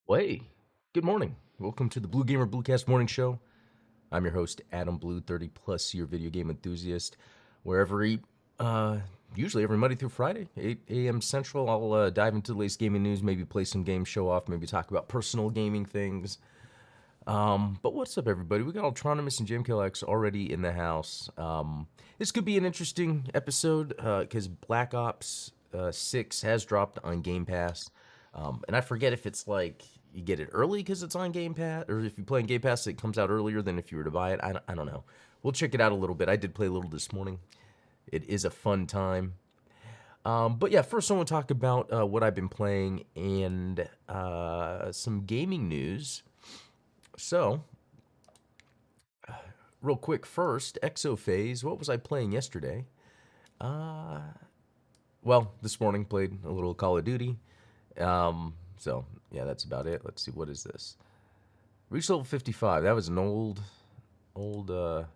Well, hey, good morning. Welcome to the Blue Gamer Bluecast Morning Show. I'm your host, Adam Blue, 30 plus year video game enthusiast. Uh, Usually every Monday through Friday, 8 a.m. Central, I'll dive into the latest gaming news, maybe play some games, show off, maybe talk about personal gaming things. But what's up, everybody? We got Ultronimus and JMKLX already in the house. This could be an interesting episode because Black Ops 6 has dropped on Game Pass. And I forget if it's like you get it early because it's on Game Pass, or if you play on Game Pass, it comes out earlier than if you were to buy it. I don't know. We'll check it out a little bit. I did play a little this morning. It is a fun time. But yeah, first I want to talk about what I've been playing and some gaming news. So, real quick first, Exophase. What was I playing yesterday? Well, this morning played a little Call of Duty. So yeah, that's about it. Let's see, what is this? Reached level 55. That was an old. Well,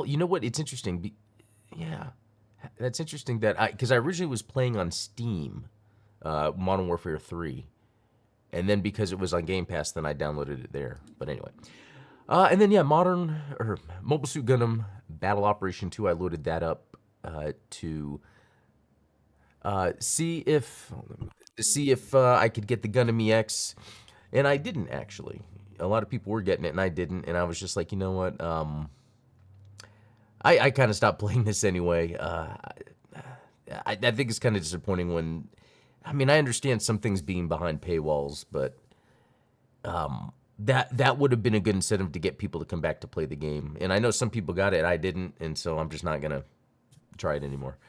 you know what? It's interesting. Yeah, that's interesting that because I originally was playing on Steam, Modern Warfare 3, and then because it was on Game Pass, then I downloaded it there. But anyway, and then yeah, Mobile Suit Gundam Battle Operation 2. I loaded that up to see if I could get the Gundam EX, and I didn't actually. A lot of people were getting it, and I didn't, and I was just like, you know what? I kind of stopped playing this anyway. I think it's kind of disappointing when, I mean, I understand some things being behind paywalls, but that would have been a good incentive to get people to come back to play the game. And I know some people got it, I didn't, and so I'm just not gonna try it anymore.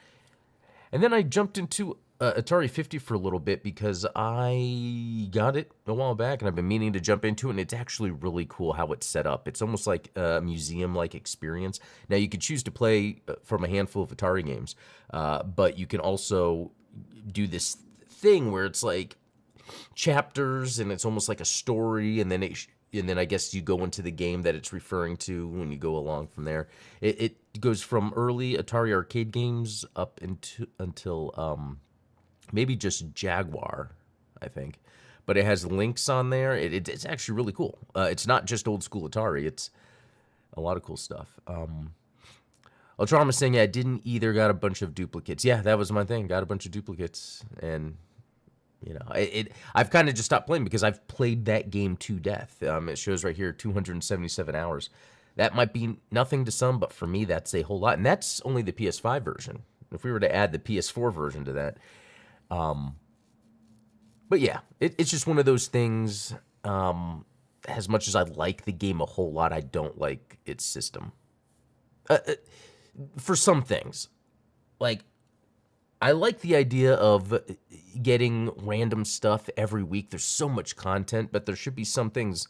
And then I jumped into Atari 50 for a little bit because I got it a while back and I've been meaning to jump into it, and it's actually really cool how it's set up. It's almost like a museum-like experience. Now, you could choose to play from a handful of Atari games, but you can also do this thing where it's like chapters and it's almost like a story, and then I guess you go into the game that it's referring to when you go along from there. It goes from early Atari arcade games up until maybe just Jaguar, I think. But it has links on there. It's actually really cool. It's not just old school Atari. It's a lot of cool stuff. Ultron was saying, yeah, I didn't either. Got a bunch of duplicates. Yeah, that was my thing. Got a bunch of duplicates, and you know, I've kind of just stopped playing because I've played that game to death. It shows right here 277 hours. That might be nothing to some, but for me, that's a whole lot. And that's only the PS5 version. If we were to add the PS4 version to that. But yeah, it's just one of those things. As much as I like the game a whole lot, I don't like its system. For some things. Like, I like the idea of getting random stuff every week. There's so much content, but there should be some things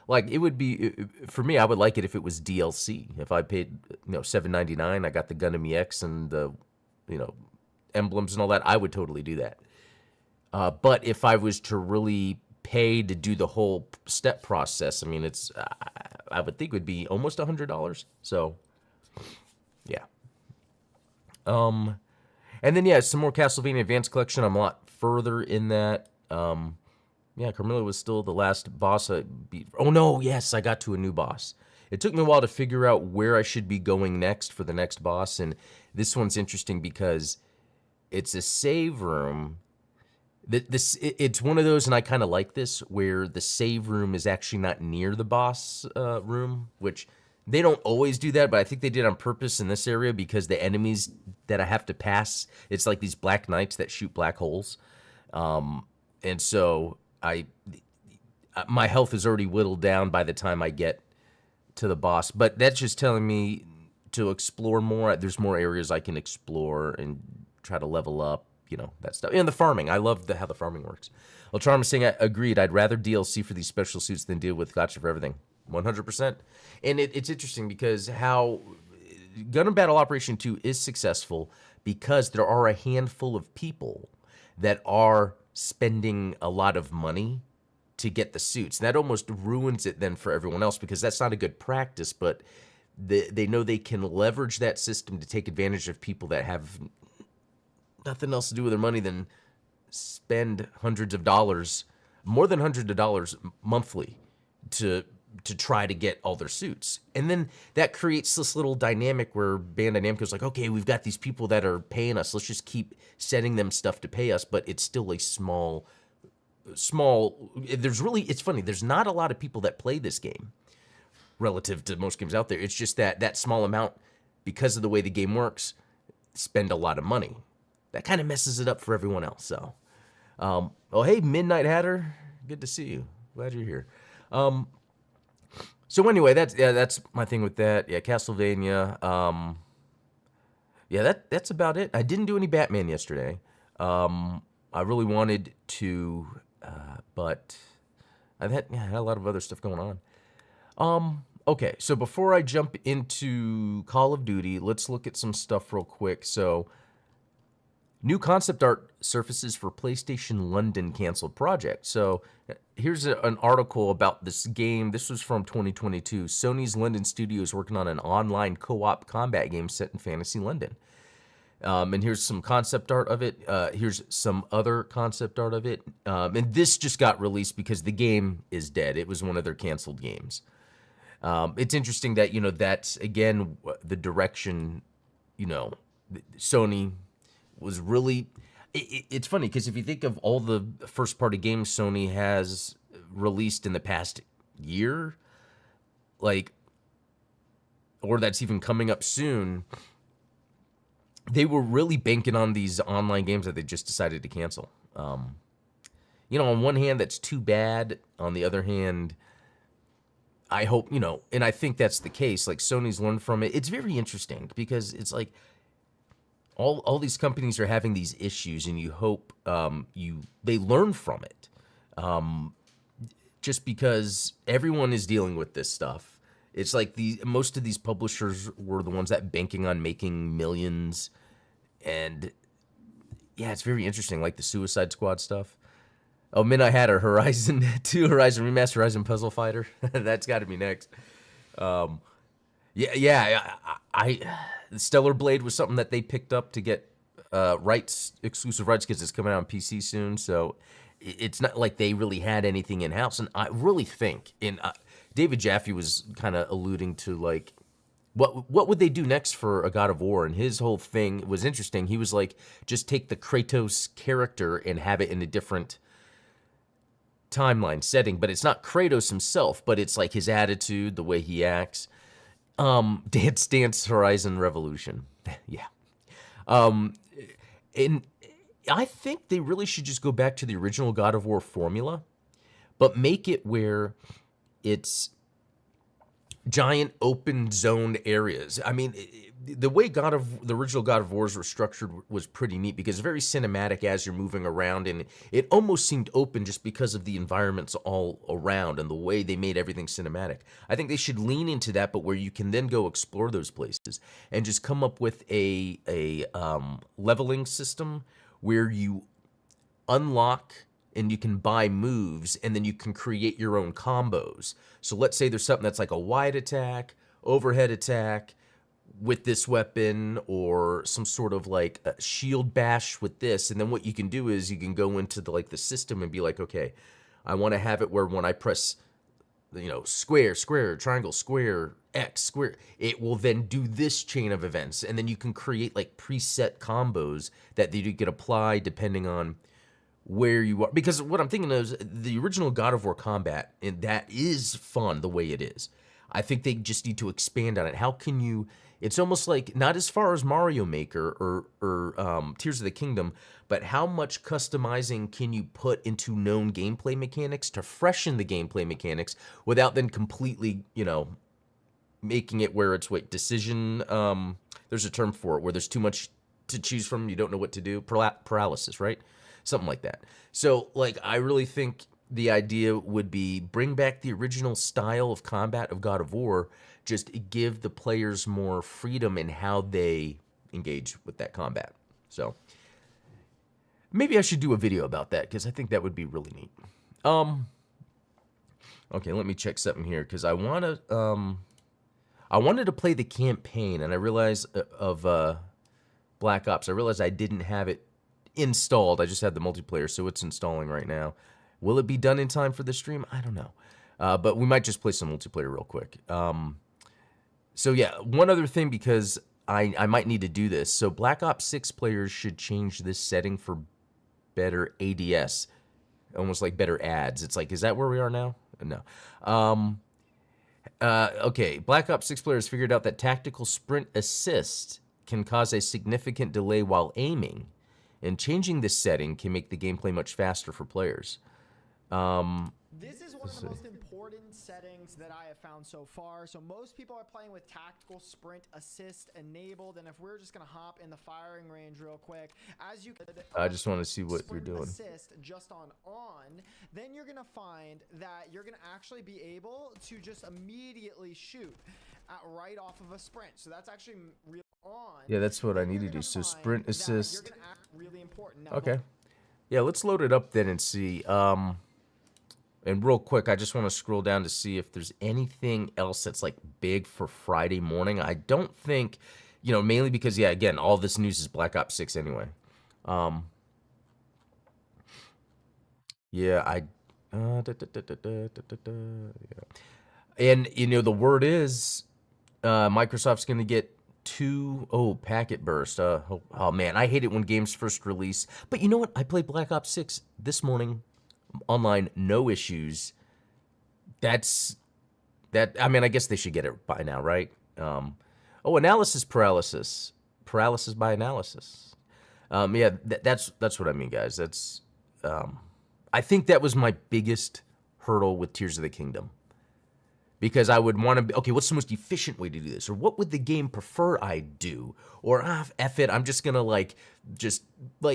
like it would be for me. I would like it if it was DLC. If I paid $7.99, I got the Gundam EX and the emblems and all that. I would totally do that. But if I was to really pay to do the whole step process, I mean, I would think it would be almost $100. So yeah. And then, yeah, some more Castlevania Advanced Collection. I'm a lot further in that. Yeah, Carmilla was still the last boss I beat. Oh, no, yes, I got to a new boss. It took me a while to figure out where I should be going next for the next boss, and this one's interesting because it's a save room. It's one of those, and I kind of like this, where the save room is actually not near the boss room, which they don't always do that, but I think they did on purpose in this area because the enemies that I have to pass, it's like these black knights that shoot black holes. And so my health is already whittled down by the time I get to the boss. But that's just telling me to explore more. There's more areas I can explore and try to level up, that stuff. And the farming. I love how the farming works. Ultron was saying, I agreed. I'd rather DLC for these special suits than deal with gotcha for everything. 100%. And it's interesting because how Gundam Battle Operation 2 is successful because there are a handful of people that are spending a lot of money to get the suits. And that almost ruins it then for everyone else because that's not a good practice, but they know they can leverage that system to take advantage of people that have nothing else to do with their money than spend hundreds of dollars more than $100 monthly to try to get all their suits. And then that creates this little dynamic where Bandai Namco's like, okay, we've got these people that are paying us. Let's just keep sending them stuff to pay us, but it's still a small, it's funny, there's not a lot of people that play this game relative to most games out there. It's just that small amount, because of the way the game works, spend a lot of money. That kind of messes it up for everyone else. So, oh, hey, Midnight Hatter, good to see you. Glad you're here. So anyway, that's my thing with that. Yeah, Castlevania. Yeah, that's about it. I didn't do any Batman yesterday. I really wanted to, but I had a lot of other stuff going on. Okay, so before I jump into Call of Duty, let's look at some stuff real quick. So, new concept art surfaces for PlayStation London canceled project. So here's an article about this game. This was from 2022. Sony's London studio is working on an online co-op combat game set in fantasy London. And here's some concept art of it. Here's some other concept art of it. And this just got released because the game is dead. It was one of their canceled games. It's interesting that, that's, again, the direction, Sony was really... It's funny, because if you think of all the first-party games Sony has released in the past year, or that's even coming up soon, they were really banking on these online games that they just decided to cancel. On one hand, that's too bad. On the other hand, I hope, and I think that's the case. Like, Sony's learned from it. It's very interesting because it's like all these companies are having these issues, and you hope they learn from it. Just because everyone is dealing with this stuff. It's like most of these publishers were the ones that banking on making millions, and yeah, it's very interesting, like the Suicide Squad stuff. Oh, Midnight Hatter, Horizon 2, Horizon Remastered, Horizon Puzzle Fighter. That's got to be next. Stellar Blade was something that they picked up to get exclusive rights, because it's coming out on PC soon. So it's not like they really had anything in house. And I really think, David Jaffe was kind of alluding to like, what would they do next for a God of War? And his whole thing was interesting. He was like, just take the Kratos character and have it in a different timeline setting, but it's not Kratos himself, but it's like his attitude, the way he acts. Dance Dance Horizon Revolution. Yeah. And I think they really should just go back to the original God of War formula, but make it where it's giant open zoned areas. I mean, the way the original God of Wars were structured was pretty neat, because it's very cinematic as you're moving around, and it almost seemed open just because of the environments all around and the way they made everything cinematic. I think they should lean into that, but where you can then go explore those places and just come up with a leveling system where you unlock and you can buy moves, and then you can create your own combos. So let's say there's something that's like a wide attack, overhead attack with this weapon, or some sort of like a shield bash with this. And then what you can do is you can go into the system and be like, okay, I want to have it where when I press, square, square, triangle, square, X, square, it will then do this chain of events. And then you can create like preset combos that you can apply depending on where you are. Because what I'm thinking is the original God of War combat, and that is fun the way it is. I think they just need to expand on it. How can you... It's almost like, not as far as Mario Maker or Tears of the Kingdom, but how much customizing can you put into known gameplay mechanics to freshen the gameplay mechanics without then completely, making it where it's, decision... there's a term for it, where there's too much to choose from, you don't know what to do. Paralysis, right? Something like that. So, I really think the idea would be bring back the original style of combat of God of War, just give the players more freedom in how they engage with that combat. So, maybe I should do a video about that, because I think that would be really neat. Okay, let me check something here, because I wanted to play the campaign, and I realized of Black Ops, I realized I didn't have it installed. I just had the multiplayer, so it's installing right now. Will it be done in time for the stream? I don't know. But we might just play some multiplayer real quick. So yeah, one other thing, because I might need to do this. So Black Ops 6 players should change this setting for better ADS, almost like better ads. It's like, is that where we are now? No. Okay, Black Ops 6 players figured out that tactical sprint assist can cause a significant delay while aiming, and changing this setting can make the gameplay much faster for players. This is one of the most important settings that I have found so far. So most people are playing with tactical sprint assist enabled, and if we're just gonna hop in the firing range real quick, as you could, I just want to see what you're doing. Assist just on, then you're gonna find that you're gonna actually be able to just immediately shoot right off of a sprint. So that's actually real on. Yeah, that's what I need to do. So sprint assist. Really important. Now, okay. Yeah, let's load it up then and see. And real quick, I just want to scroll down to see if there's anything else that's like big for Friday morning. I don't think, mainly because, yeah, again, all this news is Black Ops 6 anyway. Yeah, yeah. And, the word is Microsoft's going to get packet burst. Oh, man, I hate it when games first release. But you know what? I played Black Ops 6 this morning. Online, no issues. I mean, I guess they should get it by now, right? Analysis paralysis by analysis. Yeah, that's what I mean, guys. That's I think that was my biggest hurdle with Tears of the Kingdom, because I would want to be, okay, what's the most efficient way to do this, or what would the game prefer I do, or F it, I'm just gonna just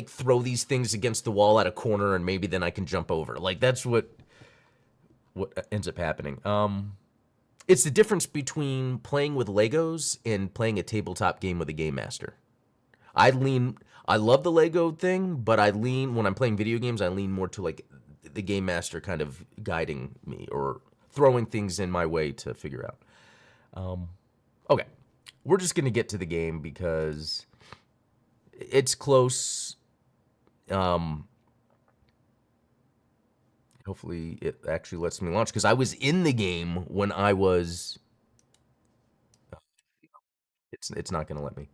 throw these things against the wall at a corner and maybe then I can jump over. Like, that's what ends up happening. It's the difference between playing with Legos and playing a tabletop game with a game master. I love the Lego thing, but when I'm playing video games, I lean more to the game master kind of guiding me or throwing things in my way to figure out. Okay, we're just gonna get to the game because it's close. Hopefully it actually lets me launch, because I was in the game when I was. It's not gonna let me.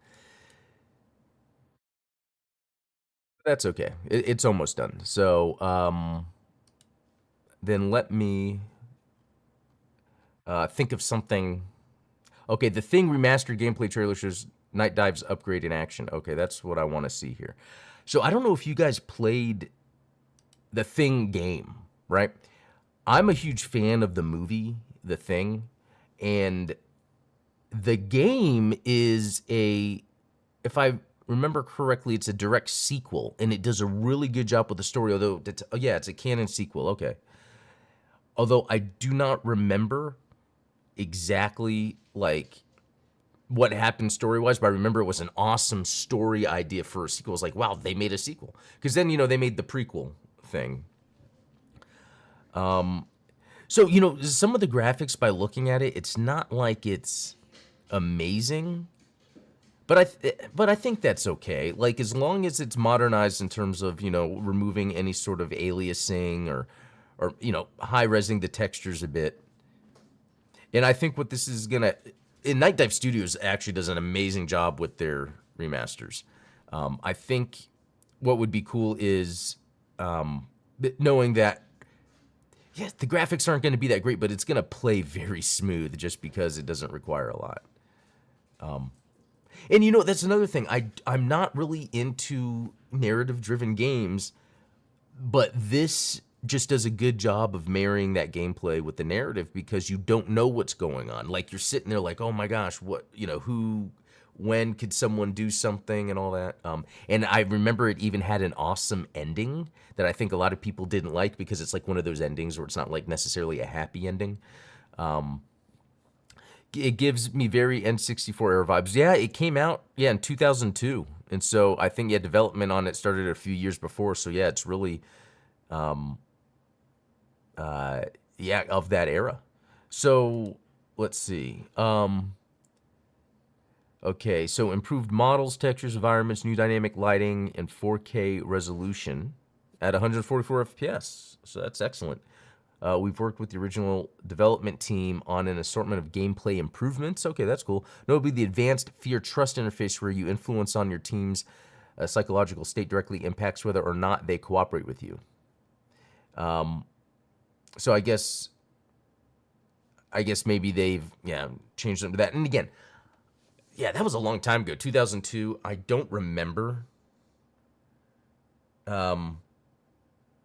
That's okay. It's almost done. So then let me think of something. Okay, the Thing remastered gameplay trailer shows Night Dive's upgrade in action. Okay, that's what I want to see here. So I don't know if you guys played the Thing game, right? I'm a huge fan of the movie, The Thing, and the game is if I remember correctly, it's a direct sequel, and it does a really good job with the story, although, it's a canon sequel, okay. Although I do not remember exactly what happened story-wise, but I remember it was an awesome story idea for a sequel. It was like, wow, they made a sequel. Because then, they made the prequel thing. So, some of the graphics, by looking at it, it's not like it's amazing. But I think that's okay. As long as it's modernized in terms of, removing any sort of aliasing or high-resing the textures a bit. And I think what this is gonna, and Night Dive Studios actually does an amazing job with their remasters. I think what would be cool is knowing that, yes, the graphics aren't going to be that great, but it's going to play very smooth just because it doesn't require a lot. And that's another thing. I'm not really into narrative-driven games, but this just does a good job of marrying that gameplay with the narrative, because you don't know what's going on. You're sitting there oh my gosh, what, when could someone do something and all that. And I remember it even had an awesome ending that I think a lot of people didn't like, because it's one of those endings where it's not necessarily a happy ending. It gives me very N64 era vibes. Yeah, it came out, in 2002. And so I think, development on it started a few years before. So yeah, it's really, of that era. So let's see. Okay, so improved models, textures, environments, new dynamic lighting, and 4K resolution. at 144 FPS, so that's excellent. We've worked with the original development team on an assortment of gameplay improvements. Okay, that's cool. Notably, the advanced fear trust interface, where you influence on your team's psychological state directly impacts whether or not they cooperate with you. So I guess maybe they've changed them to that. And again, that was a long time ago, 2002. I don't remember.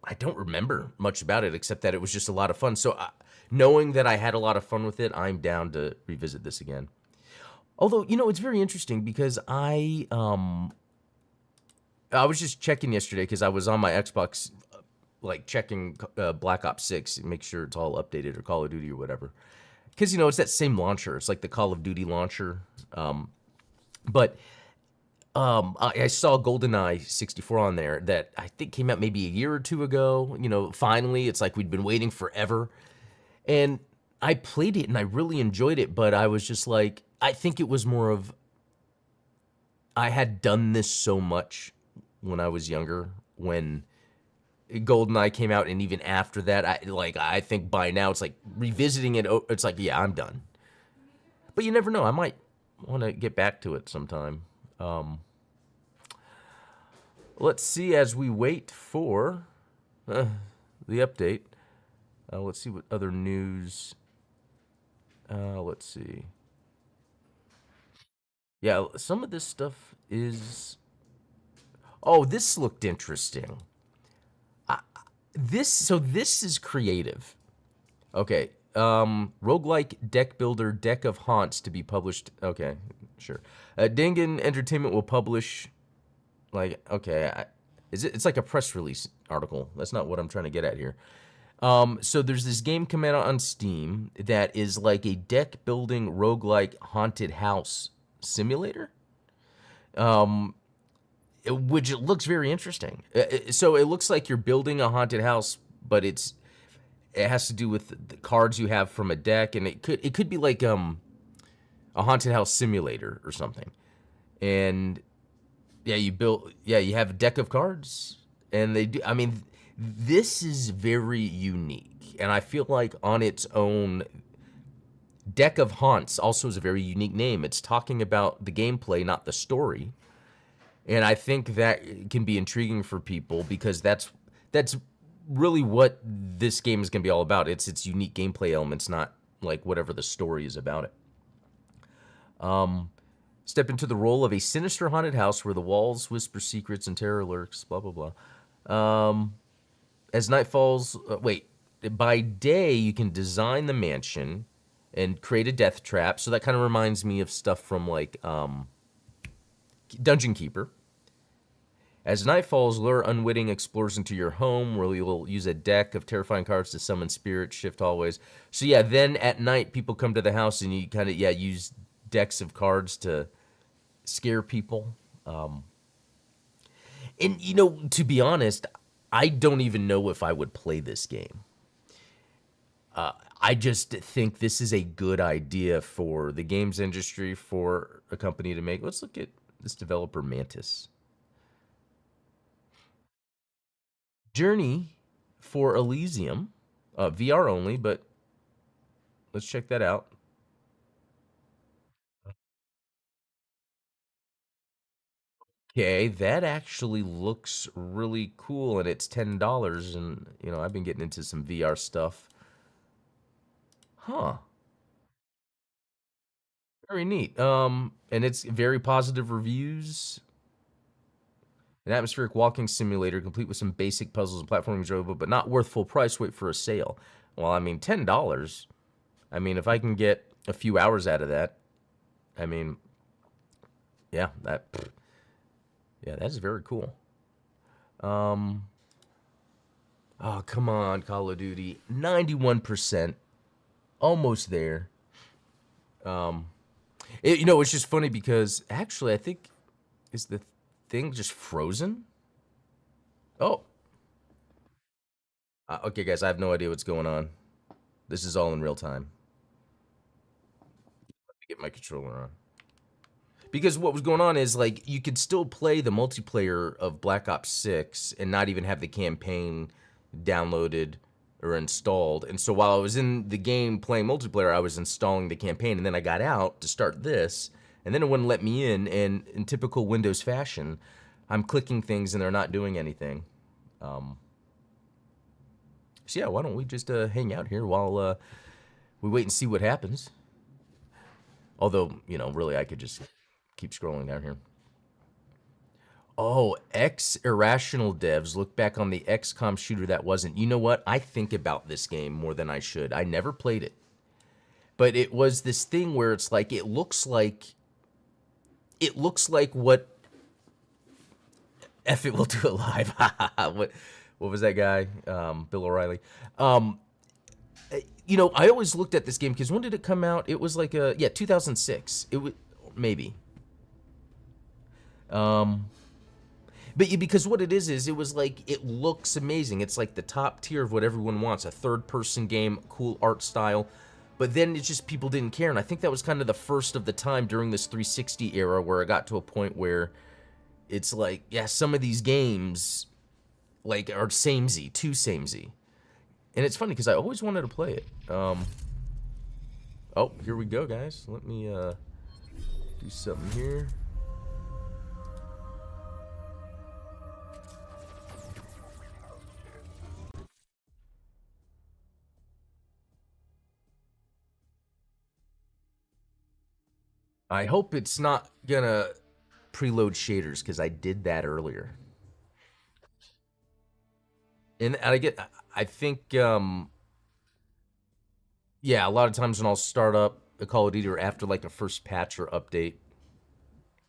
I don't remember much about it except that it was just a lot of fun. So knowing that I had a lot of fun with it, I'm down to revisit this again. Although, it's very interesting because I was just checking yesterday because I was on my Xbox, like checking Black Ops 6, make sure it's all updated, or Call of Duty or whatever. Because, it's that same launcher. It's like the Call of Duty launcher. But I saw GoldenEye 64 on there that I think came out maybe a year or two ago. Finally, it's like we'd been waiting forever. And I played it and I really enjoyed it, but I was just like, I think it was more of, I had done this so much when I was younger, when GoldenEye came out, and even after that, I think by now it's like revisiting it, it's like, yeah, I'm done. But you never know, I might want to get back to it sometime. Let's see as we wait for the update. Let's see what other news. Let's see. Yeah, some of this stuff is. Oh, this looked interesting. This is creative. Okay. Roguelike deck builder, Deck of Haunts, to be published. Okay, sure. Dangan Entertainment will publish. It's like a press release article. That's not what I'm trying to get at here. So there's this game coming out on Steam that is like a deck building roguelike haunted house simulator. Which it looks very interesting. So it looks like you're building a haunted house, but it has to do with the cards you have from a deck, and it could be like a haunted house simulator or something. And you have a deck of cards, and they do. I mean, this is very unique, and I feel like on its own, Deck of Haunts also is a very unique name. It's talking about the gameplay, not the story. And I think that can be intriguing for people because that's really what this game is going to be all about. It's its unique gameplay elements, not like whatever the story is about it. Step into the role of a sinister haunted house where the walls whisper secrets and terror lurks, blah, blah, blah. As night falls, by day you can design the mansion and create a death trap. So that kind of reminds me of stuff from like Dungeon Keeper. As night falls, lure unwitting explorers into your home, where you'll use a deck of terrifying cards to summon spirits, shift hallways. So yeah, then at night, people come to the house, and you kind of use decks of cards to scare people. And to be honest, I don't even know if I would play this game. I just think this is a good idea for the games industry, for a company to make. Let's look at this developer, Mantis. Journey for Elysium, VR only, but let's check that out. Okay, that actually looks really cool, and it's $10. And I've been getting into some VR stuff. Huh. Very neat. And it's very positive reviews. An atmospheric walking simulator, complete with some basic puzzles and platforming enjoyable, but not worth full price. Wait for a sale. Well, I mean, $10. I mean, if I can get a few hours out of that, I mean, that's very cool. Oh, come on, Call of Duty. 91%. Almost there. It's just funny because actually I think is the thing just frozen? Oh. Okay, guys, I have no idea what's going on. This is all in real time. Let me get my controller on. Because what was going on is, like, you could still play the multiplayer of Black Ops 6 and not even have the campaign downloaded or installed. And so while I was in the game playing multiplayer, I was installing the campaign, and then I got out to start this, and then it wouldn't let me in, and in typical Windows fashion, I'm clicking things and they're not doing anything. So yeah, why don't we just hang out here while we wait and see what happens. Although, you know, really I could just keep scrolling down here. Oh, Irrational devs look back on the XCOM shooter that wasn't. You know what? I think about this game more than I should. I never played it. But it was this thing where it's like, it looks like what F It Will Do It Live. What was that guy? Bill O'Reilly. You know, I always looked at this game because when did it come out? It was like 2006. It was maybe. But because what it is it was like, it looks amazing. It's like the top tier of what everyone wants, a third-person game, cool art style. But then it's just people didn't care, and I think that was kind of the first of the time during this 360 era where I got to a point where it's like, yeah, some of these games like are samey, too samey. And it's funny because I always wanted to play it. Oh, here we go, guys. Let me do something here. I hope it's not gonna preload shaders because I did that earlier. And I think, yeah, a lot of times when I'll start up a Call of Duty or after like a first patch or update,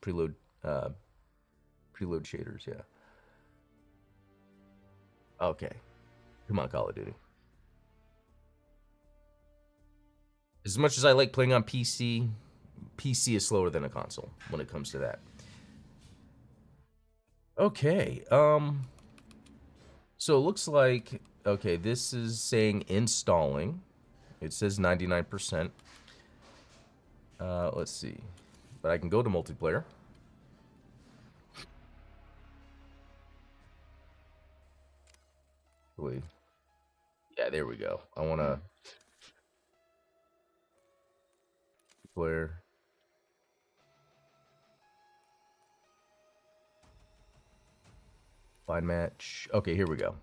preload shaders, yeah. Okay, come on, Call of Duty. As much as I like playing on PC, PC is slower than a console when it comes to that. Okay, so it looks like, okay, this is saying installing. It says 99%. Let's see. But I can go to multiplayer. Wait. Yeah, there we go. I want to player. Find match. Okay, here we go.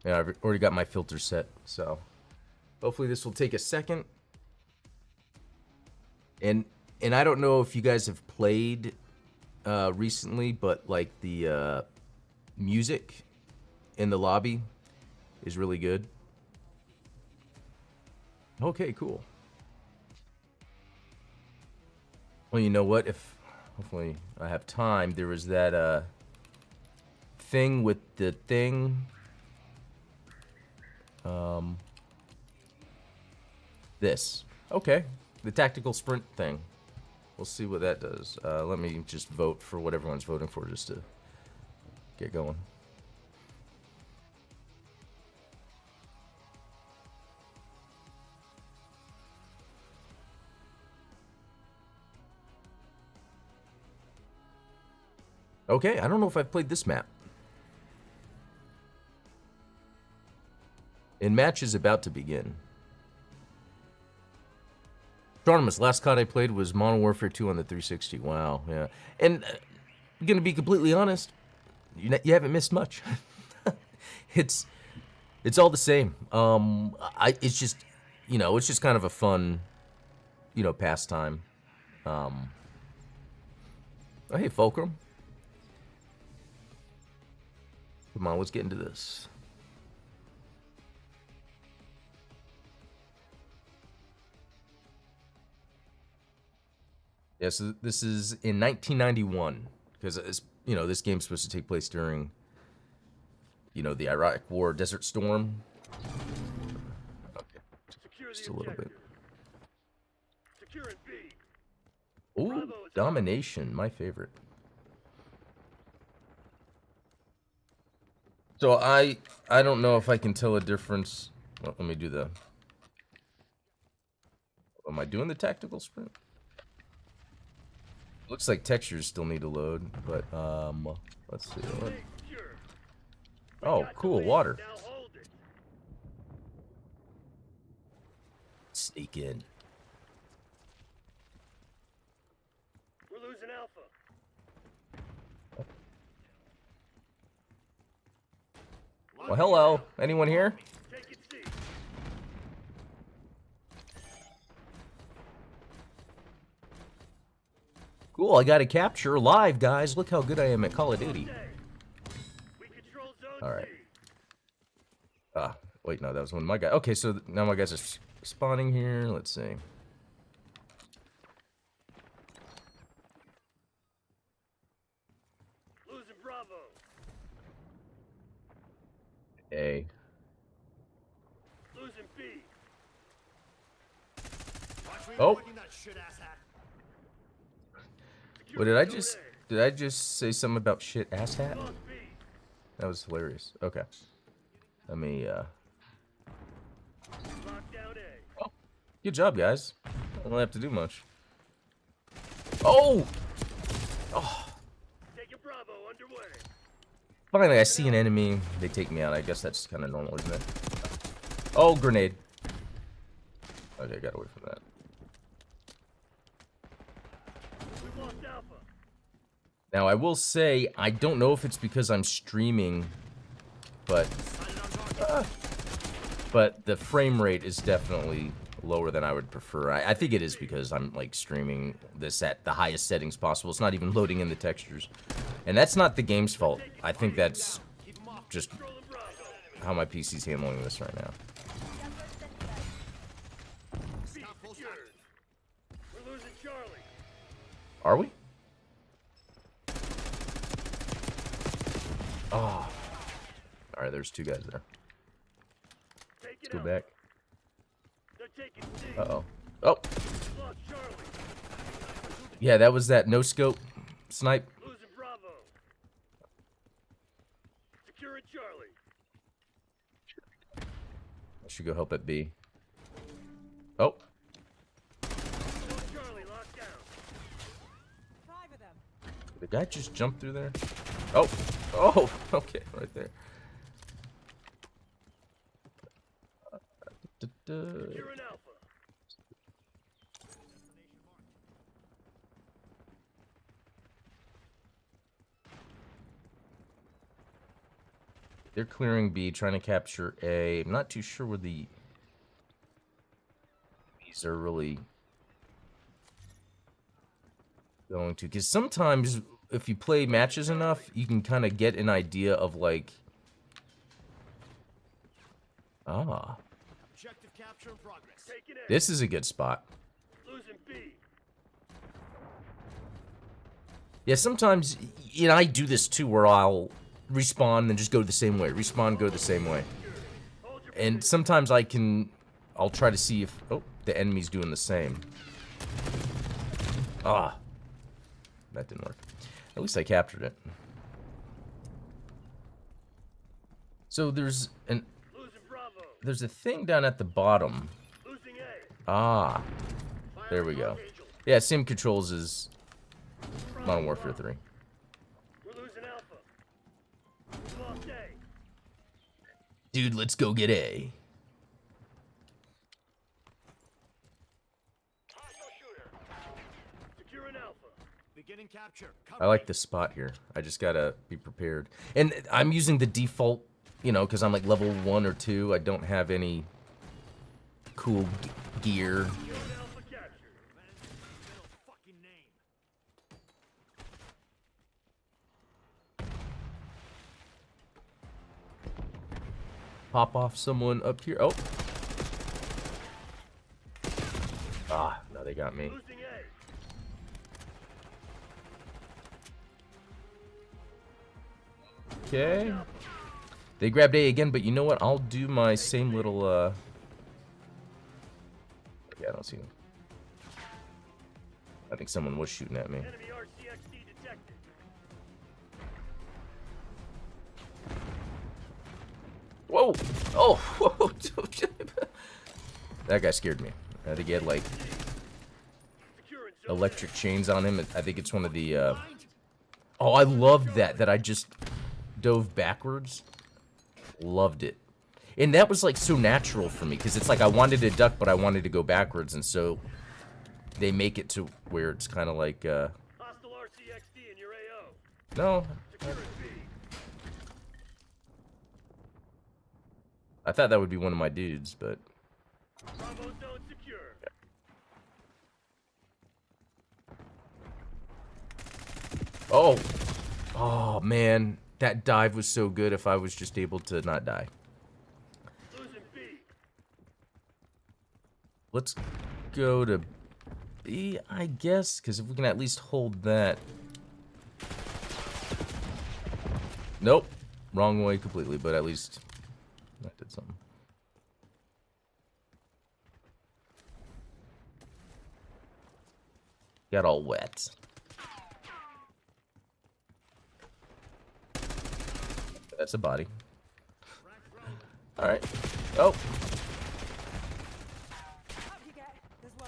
Yeah, I've already got my filter set, so hopefully this will take a second. And I don't know if you guys have played recently, but like the music in the lobby is really good. Okay, cool. Well, you know what? If hopefully I have time, there was that thing with the thing. This. Okay. The tactical sprint thing. We'll see what that does. Let me just vote for what everyone's voting for just to get going. Okay, I don't know if I've played this map. And match is about to begin. Astronomus, last COD I played was Modern Warfare 2 on the 360. Wow, yeah. And I'm gonna be completely honest, you haven't missed much. It's all the same. It's just, you know, it's just kind of a fun, you know, pastime. Oh, hey, Fulcrum. Come on, let's get into this. Yeah, so this is in 1991, because, you know, this game's supposed to take place during, you know, the Iraq War, Desert Storm. Okay, just a little bit. Ooh, Domination, my favorite. So I don't know if I can tell a difference. Well, let me do the... Am I doing the tactical sprint? Looks like textures still need to load, but let's see. What? Oh, cool, water. Sneak in. We're losing Alpha. Well, hello. Anyone here? Take it, C. Cool, I got a capture live, guys. Look how good I am at Call of Duty. We control zone All right. C. Wait, no, that was one of my guys. Okay, so now my guys are spawning here. Let's see. Losing Bravo. A. Losing B. Oh. What did I just say something about shit ass hat? Lost B. That was hilarious. Okay. Let me Lockdown A. good job, guys. I don't have to do much. Oh! Taking Bravo underway. Finally, I see an enemy. They take me out. I guess that's kind of normal, isn't it? Oh, grenade. Okay, I got away from that. We've lost Alpha. Now, I will say, I don't know if it's because I'm streaming, but the frame rate is definitely lower than I would prefer. I think it is because I'm like streaming this at the highest settings possible. It's not even loading in the textures. And that's not the game's fault. I think that's just Controlling Bravo. how my PC's handling this right now. B secured. We're losing Charlie. Are we? Oh. Alright, there's two guys there. Taking Let's go Alpha. back. They're taking C. Uh-oh. Oh. Lost Charlie. Yeah, that was that no-scope snipe. Losing Bravo. Securing Charlie. I should go help at B. Oh. Still Charlie locked down. Did the guy just jump through there? Oh. Oh. Okay, right there. Securing Alpha. They're clearing B, trying to capture A. I'm not too sure where the... These are really going to... Because sometimes, if you play matches enough, you can kind of get an idea of, like... Ah. Objective capture in progress. Taking A. This is a good spot. Losing B. Yeah, sometimes, you know, I do this too, where I'll respawn and just go the same way. Respawn, go the same way. Hold your And sometimes I'll try to see if, oh, the enemy's doing the same. Ah. That didn't work. At least I captured it. So there's losing Bravo. a thing down at the bottom. Losing A. Ah. There we Firing go. Archangel. Yeah, Sim Controls is Modern Warfare 3. We're losing Alpha. We lost A. Dude, let's go get A. Hostile shooter. Securing Alpha. Beginning capture. I like this spot here. I just gotta be prepared. And I'm using the default, you know, because I'm like level 1 or 2. I don't have any cool gear. Securing Alpha captured. Middle fucking name. Pop off someone up here. Oh. Ah, no, they got me. Losing A. Okay. They grabbed A again, but you know what? I'll do my same little, yeah, I don't see them. I think someone was shooting at me. Enemy RCXD detected. Whoa! Oh! Whoa! That guy scared me. I think he had, like, Securing electric chains on him. I think it's one of the, oh, I loved that I just dove backwards. Loved it. And that was, like, so natural for me, because it's like I wanted to duck, but I wanted to go backwards, and so they make it to where it's kind of like, Hostile RCXD in your AO. no. Secure B. I thought that would be one of my dudes, but... Bravo zone secure. Oh! Oh, man. That dive was so good if I was just able to not die. Losing B. Let's go to B, I guess, because if we can at least hold that... Nope. Wrong way completely, but at least that did something. Got all wet. That's a body. Alright. Oh.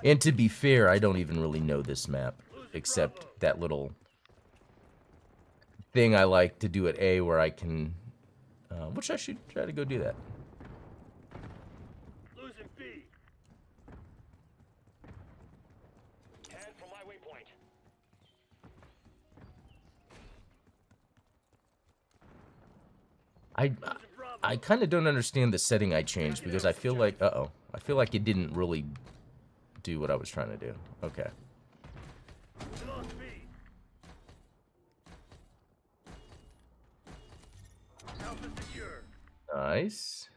And to be fair, I don't even really know this map, except that little thing I like to do at A where I can, which I should try to go do that. Losing B. Head for my waypoint. I kind of don't understand the setting I changed because I feel like, I feel like it didn't really do what I was trying to do. Okay. We lost B. Alpha secure. Nice.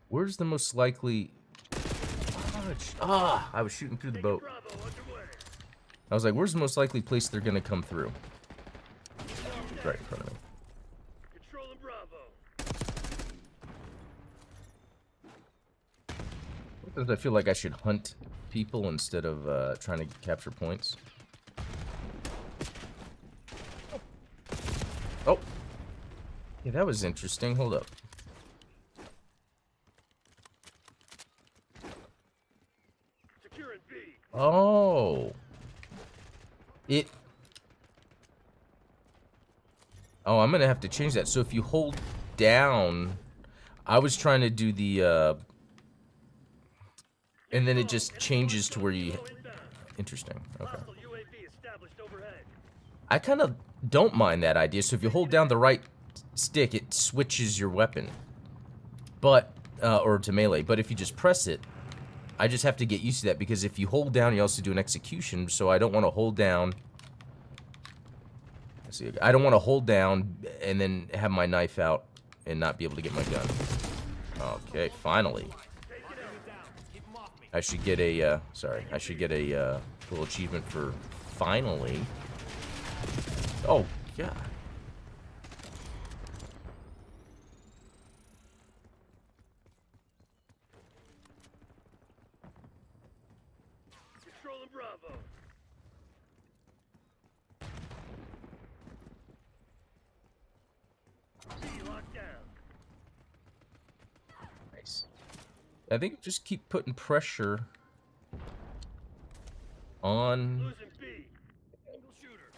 Where's the most likely... Ah, I was shooting through the boat. Bravo underway. I was like, where's the most likely place they're gonna come through? Right in front of me. Controlling Bravo. Sometimes I feel like I should hunt people instead of trying to capture points. Oh! Yeah, that was interesting. Hold up. Securing B. Oh! Oh, I'm gonna have to change that. So if you hold down... I was trying to do the, and then it just changes to where you... Interesting. Okay. Hostile UAV established overhead. I kind of don't mind that idea. So if you hold down the right stick, it switches your weapon. But, or to melee. But if you just press it, I just have to get used to that. Because if you hold down, you also do an execution. So I don't want to hold down. Let's see. I don't want to hold down and then have my knife out and not be able to get my gun. Okay, finally. I should get a, sorry. I should get a, little achievement for finally. Oh, yeah. Controlling Bravo. B locked down. Nice. I think just keep putting pressure on... Losing B. Single shooter.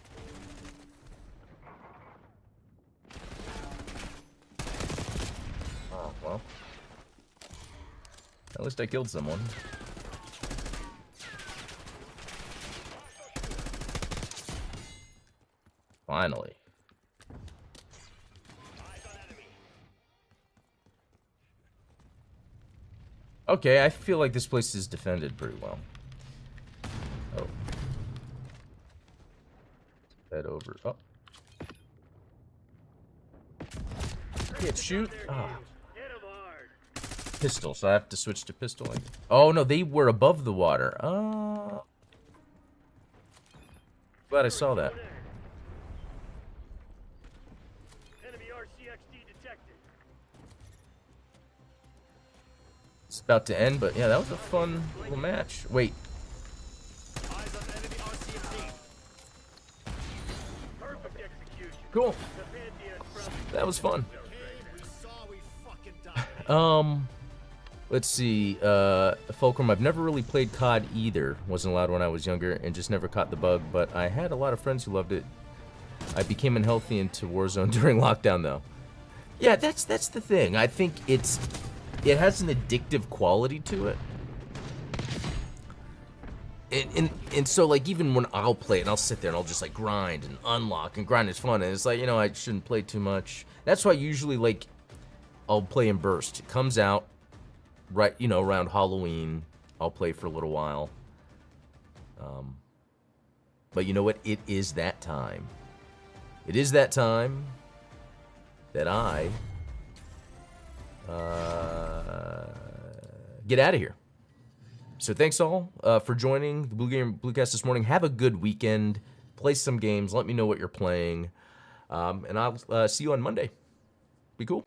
Oh, well. At least I killed someone. Finally. Eyes on enemy. Okay, I feel like this place is defended pretty well. Oh. Head over. Oh. Can't shoot. Ah. Hit him hard. Pistol, so I have to switch to pistol. Oh no, they were above the water. Oh. Glad I saw that. Enemy RCXD detected. It's about to end, but yeah, that was a fun little match. Wait, Eyes on enemy RCXD. Perfect execution. cool. The Pantheon's from That was fun. We saw we fucking died. Let's see. Fulcrum, I've never really played COD either. Wasn't allowed when I was younger and just never caught the bug, but I had a lot of friends who loved it. I became unhealthy into Warzone during lockdown, though. Yeah, that's the thing. I think it has an addictive quality to it. And so, like, even when I'll play it, and I'll sit there and I'll just, like, grind and unlock, and grind is fun, and it's like, you know, I shouldn't play too much. That's why usually, like, I'll play in burst. It comes out, right, you know, around Halloween. I'll play for a little while. But you know what? It is that time. It is that time that I get out of here. So thanks all for joining the Bluecast this morning. Have a good weekend. Play some games. Let me know what you're playing. And I'll see you on Monday. Be cool.